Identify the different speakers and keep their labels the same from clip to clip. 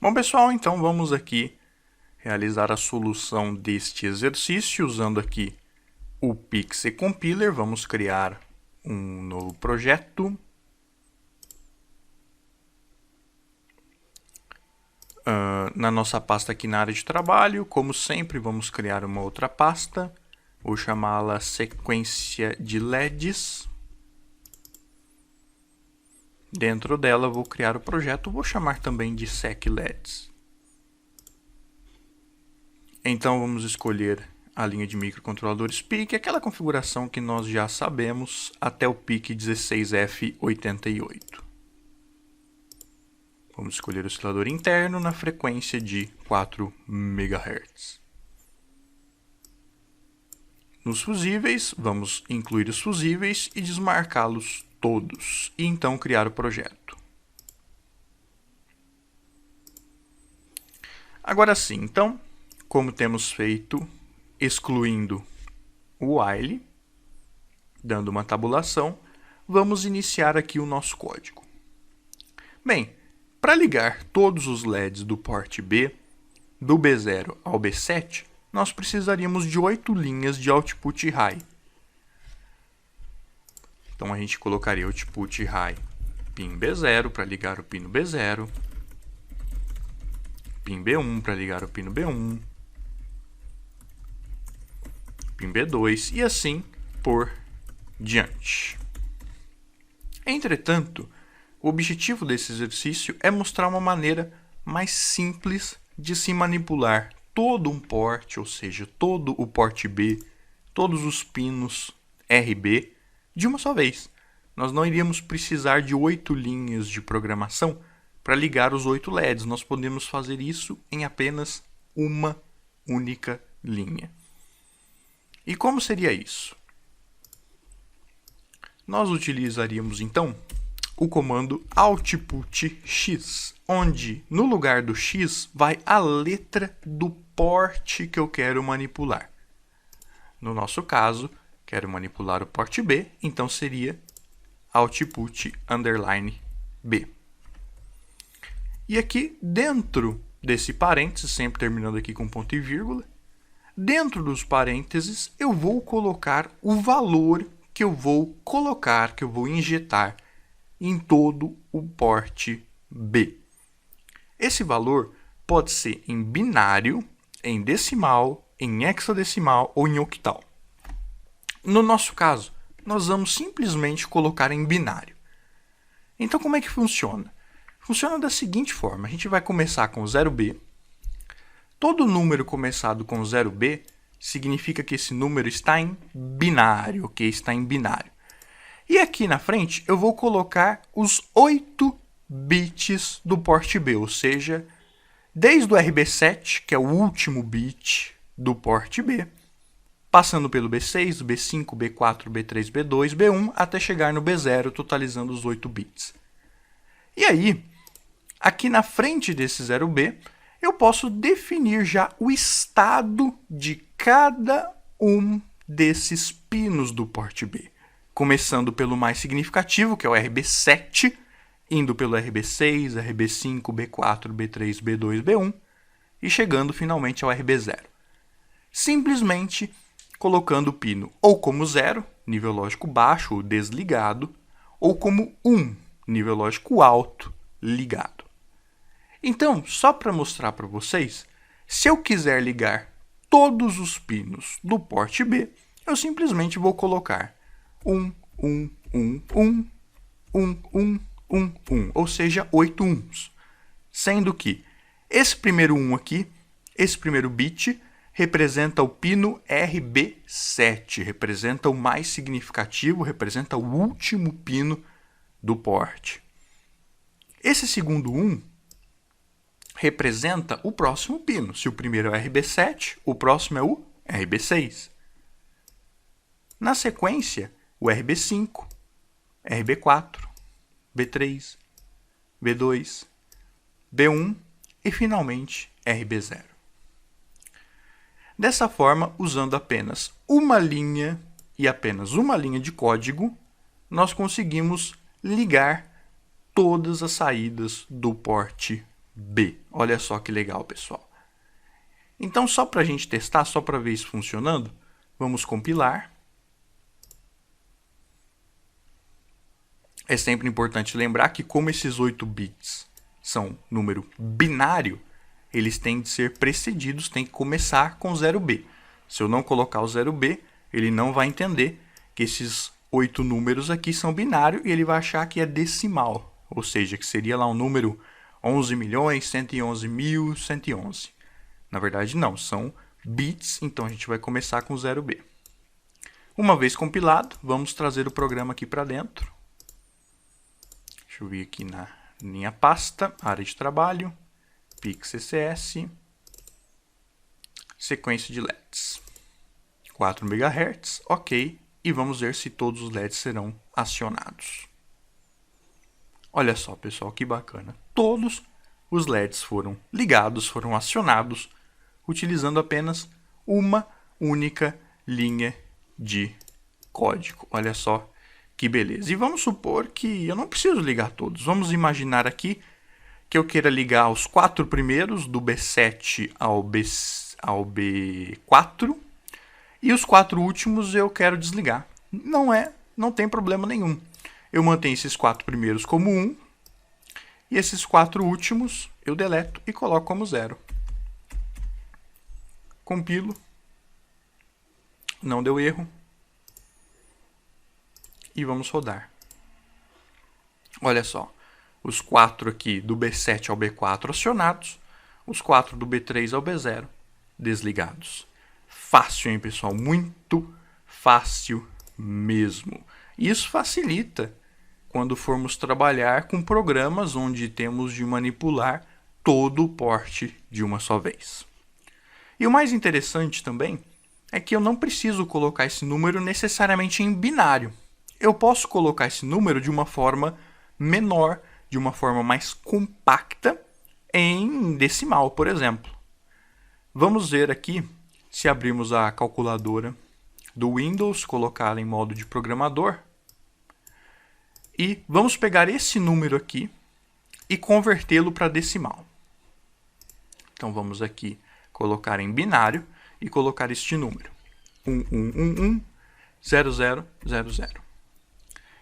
Speaker 1: Bom, pessoal, então vamos aqui realizar a solução deste exercício usando aqui o Pixel Compiler. Vamos criar um novo projeto. Na nossa pasta aqui na área de trabalho, como sempre, vamos criar uma outra pasta. Vou chamá-la sequência de LEDs. Dentro dela vou criar o projeto, vou chamar também de SecLEDs. Então vamos escolher a linha de microcontroladores PIC, aquela configuração que nós já sabemos, até o PIC 16F88. Vamos escolher o oscilador interno na frequência de 4 MHz. Nos fusíveis, vamos incluir os fusíveis e desmarcá-los todos, e então criar o projeto. Agora sim, então, como temos feito, excluindo o while, dando uma tabulação, vamos iniciar aqui o nosso código. Bem, para ligar todos os LEDs do porte B, do B0 ao B7, nós precisaríamos de 8 linhas de output high. Então a gente colocaria output high pin B0 para ligar o pino B0, pin B1 para ligar o pino B1, pin B2 e assim por diante. Entretanto, o objetivo desse exercício é mostrar uma maneira mais simples de se manipular todo um porte, ou seja, todo o porte B, todos os pinos RB, de uma só vez. Nós não iríamos precisar de 8 linhas de programação para ligar os 8 LEDs. Nós podemos fazer isso em apenas uma única linha. E como seria isso? Nós utilizaríamos então o comando output x, onde no lugar do x vai a letra do porte que eu quero manipular. No nosso caso, quero manipular o porte B, então seria output underline B. E aqui dentro desse parênteses, sempre terminando aqui com ponto e vírgula, dentro dos parênteses eu vou colocar o valor que eu vou colocar, que eu vou injetar em todo o porte B. Esse valor pode ser em binário, em decimal, em hexadecimal ou em octal. No nosso caso, nós vamos simplesmente colocar em binário. Então, como é que funciona? Funciona da seguinte forma: a gente vai começar com 0B. Todo número começado com 0B significa que esse número está em binário, ok? Está em binário. E aqui na frente eu vou colocar os 8 bits do porte B, ou seja, desde o RB7, que é o último bit do porte B, passando pelo B6, B5, B4, B3, B2, B1, até chegar no B0, totalizando os 8 bits. E aí, aqui na frente desse 0B, eu posso definir já o estado de cada um desses pinos do porte B. Começando pelo mais significativo, que é o RB7, indo pelo RB6, RB5, B4, B3, B2, B1 e chegando finalmente ao RB0. Simplesmente colocando o pino ou como 0, nível lógico baixo ou desligado, ou como 1, nível lógico alto, ligado. Então, só para mostrar para vocês, se eu quiser ligar todos os pinos do porte B, eu simplesmente vou colocar 1, 1, 1, 1, 1, 1, 1, 1, ou seja, 8 uns. Sendo que esse primeiro 1 aqui, esse primeiro bit, representa o pino RB7, representa o mais significativo, representa o último pino do porte. Esse segundo 1 representa o próximo pino. Se o primeiro é o RB7, o próximo é o RB6. Na sequência, o RB5, RB4, B3, B2, B1 e finalmente RB0. Dessa forma, usando apenas uma linha e apenas uma linha de código, nós conseguimos ligar todas as saídas do porte B. Olha só que legal, pessoal. Então, só para a gente testar, só para ver isso funcionando, vamos compilar. É sempre importante lembrar que como esses 8 bits são número binário, eles têm de ser precedidos, tem que começar com 0B. Se eu não colocar o 0B, ele não vai entender que esses 8 números aqui são binário e ele vai achar que é decimal, ou seja, que seria lá um número 11.111.111. Na verdade não, são bits, então a gente vai começar com 0B. Uma vez compilado, vamos trazer o programa aqui para dentro. Deixa eu vir aqui na minha pasta, área de trabalho, PixCS, sequência de LEDs. 4 MHz, ok, e vamos ver se todos os LEDs serão acionados. Olha só, pessoal, que bacana. Todos os LEDs foram ligados, foram acionados, utilizando apenas uma única linha de código. Olha só que beleza. E vamos supor que eu não preciso ligar todos. Vamos imaginar aqui que eu queira ligar os 4 primeiros, do B7 ao B4, e os 4 últimos eu quero desligar. Não tem problema nenhum. Eu mantenho esses 4 primeiros como 1, e esses 4 últimos eu deleto e coloco como 0. Compilo. Não deu erro. E vamos rodar. Olha só, os 4 aqui do B7 ao B4 acionados, os 4 do B3 ao B0 desligados. Fácil, hein, pessoal? Muito fácil mesmo. Isso facilita quando formos trabalhar com programas onde temos de manipular todo o porte de uma só vez. E o mais interessante também é que eu não preciso colocar esse número necessariamente em binário. Eu posso colocar esse número de uma forma menor, de uma forma mais compacta, em decimal, por exemplo. Vamos ver aqui, se abrirmos a calculadora do Windows, colocá-la em modo de programador, e vamos pegar esse número aqui e convertê-lo para decimal. Então vamos aqui colocar em binário e colocar este número: 11110000.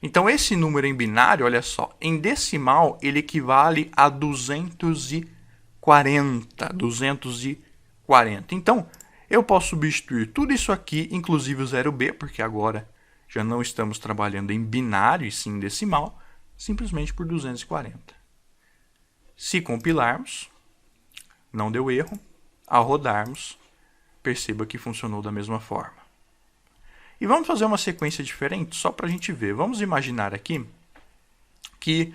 Speaker 1: Então, esse número em binário, olha só, em decimal, ele equivale a 240. Então, eu posso substituir tudo isso aqui, inclusive o 0B, porque agora já não estamos trabalhando em binário e sim em decimal, simplesmente por 240. Se compilarmos, não deu erro. Ao rodarmos, perceba que funcionou da mesma forma. E vamos fazer uma sequência diferente, só para a gente ver. Vamos imaginar aqui que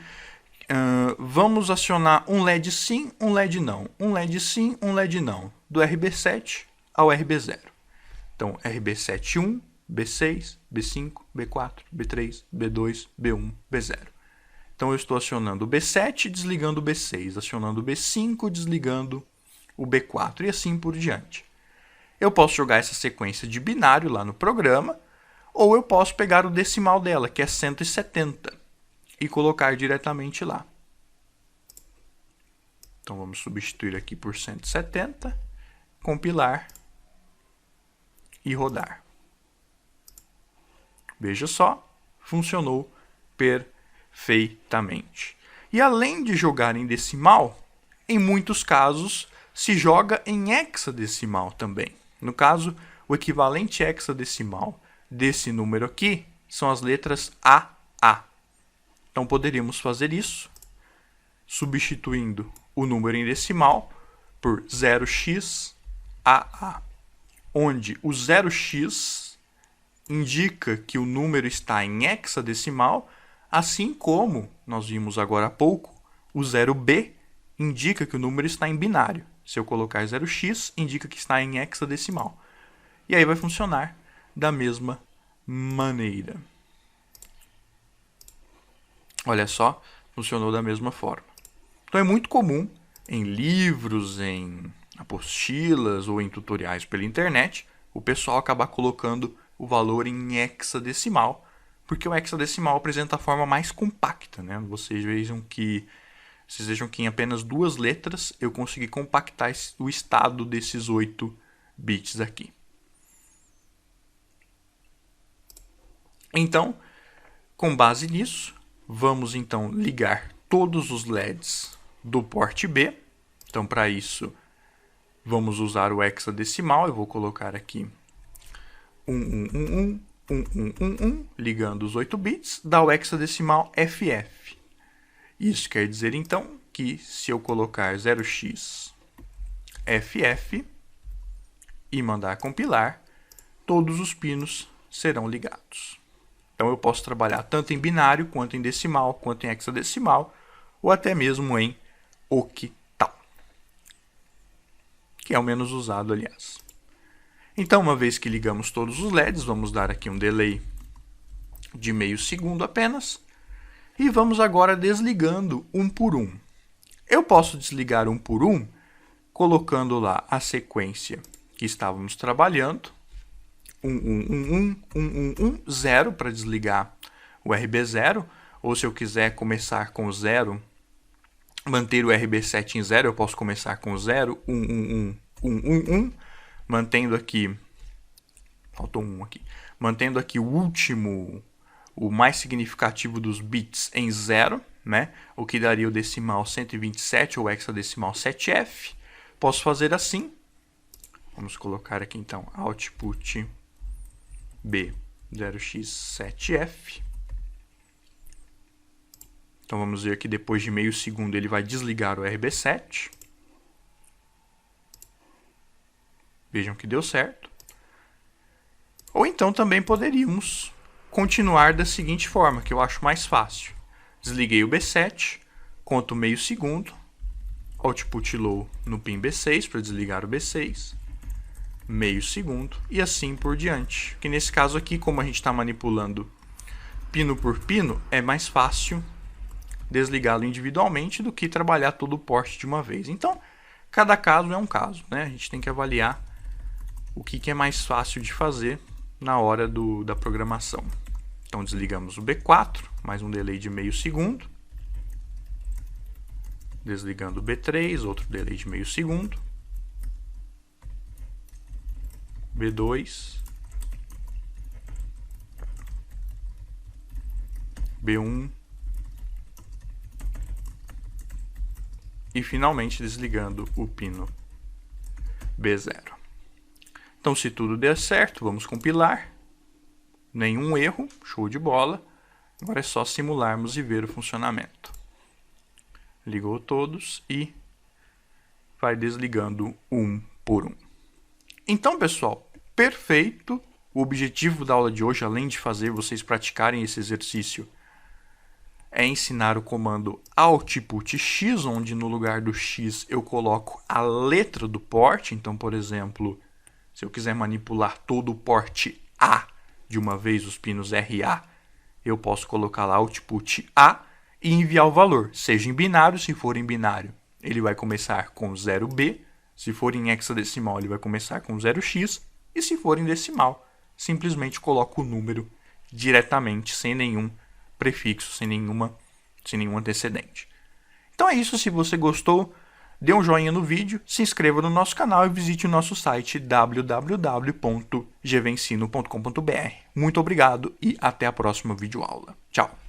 Speaker 1: vamos acionar um LED sim, um LED não. Um LED sim, um LED não. Do RB7 ao RB0. Então, RB7 1, B6, B5, B4, B3, B2, B1, B0. Então, eu estou acionando o B7, desligando o B6. Acionando o B5, desligando o B4. E assim por diante. Eu posso jogar essa sequência de binário lá no programa, ou eu posso pegar o decimal dela, que é 170, e colocar diretamente lá. Então vamos substituir aqui por 170, compilar e rodar. Veja só, funcionou perfeitamente. E além de jogar em decimal, em muitos casos se joga em hexadecimal também. No caso, o equivalente hexadecimal desse número aqui são as letras AA. Então, poderíamos fazer isso substituindo o número em decimal por 0x AA, onde o 0x indica que o número está em hexadecimal, assim como nós vimos agora há pouco, o 0b indica que o número está em binário. Se eu colocar 0x, indica que está em hexadecimal. E aí vai funcionar da mesma maneira. Olha só, funcionou da mesma forma. Então é muito comum em livros, em apostilas ou em tutoriais pela internet, o pessoal acabar colocando o valor em hexadecimal, porque o hexadecimal apresenta a forma mais compacta, né? Vocês vejam que Vocês vejam que em apenas 2 letras eu consegui compactar o estado desses 8 bits aqui. Então, com base nisso, vamos então ligar todos os LEDs do porte B. Então, para isso, vamos usar o hexadecimal. Eu vou colocar aqui 1111, ligando os 8 bits, dá o hexadecimal FF. Isso quer dizer, então, que se eu colocar 0x FF e mandar compilar, todos os pinos serão ligados. Então, eu posso trabalhar tanto em binário, quanto em decimal, quanto em hexadecimal, ou até mesmo em octal, que é o menos usado, aliás. Então, uma vez que ligamos todos os LEDs, vamos dar aqui um delay de meio segundo apenas, e vamos agora desligando um por um. Eu posso desligar um por um, colocando lá a sequência que estávamos trabalhando, 0 para desligar o RB0, ou se eu quiser começar com 0, manter o RB7 em 0, eu posso começar com 0, 1, mantendo aqui, faltou um aqui, mantendo aqui o último, o mais significativo dos bits em 0, né? O que daria o decimal 127 ou hexadecimal 7F. Posso fazer assim. Vamos colocar aqui então output B 0x7F. Então vamos ver que depois de meio segundo ele vai desligar o RB7. Vejam que deu certo. Ou então também poderíamos continuar da seguinte forma, que eu acho mais fácil. Desliguei o B7, conto meio segundo, output low no pin B6 para desligar o B6, meio segundo e assim por diante. Que nesse caso aqui, como a gente está manipulando pino por pino, é mais fácil desligá-lo individualmente do que trabalhar todo o porte de uma vez. Então, cada caso é um caso, né? A gente tem que avaliar o que é mais fácil de fazer na hora da programação. Então, desligamos o B4, mais um delay de meio segundo. Desligando o B3, outro delay de meio segundo. B2. B1. E finalmente desligando o pino B0. Então, se tudo der certo, vamos compilar. Nenhum erro, show de bola. Agora é só simularmos e ver o funcionamento. Ligou todos e vai desligando um por um. Então, pessoal, perfeito. O objetivo da aula de hoje, além de fazer vocês praticarem esse exercício, é ensinar o comando output x, onde no lugar do x eu coloco a letra do porte. Então, por exemplo, se eu quiser manipular todo o porte A de uma vez, os pinos RA, eu posso colocar lá output A e enviar o valor, seja em binário. Se for em binário, ele vai começar com 0B, se for em hexadecimal, ele vai começar com 0x, e se for em decimal, simplesmente coloco o número diretamente, sem nenhum prefixo, sem nenhum antecedente. Então é isso. Se você gostou, dê um joinha no vídeo, se inscreva no nosso canal e visite o nosso site www.gvensino.com.br. Muito obrigado e até a próxima videoaula. Tchau!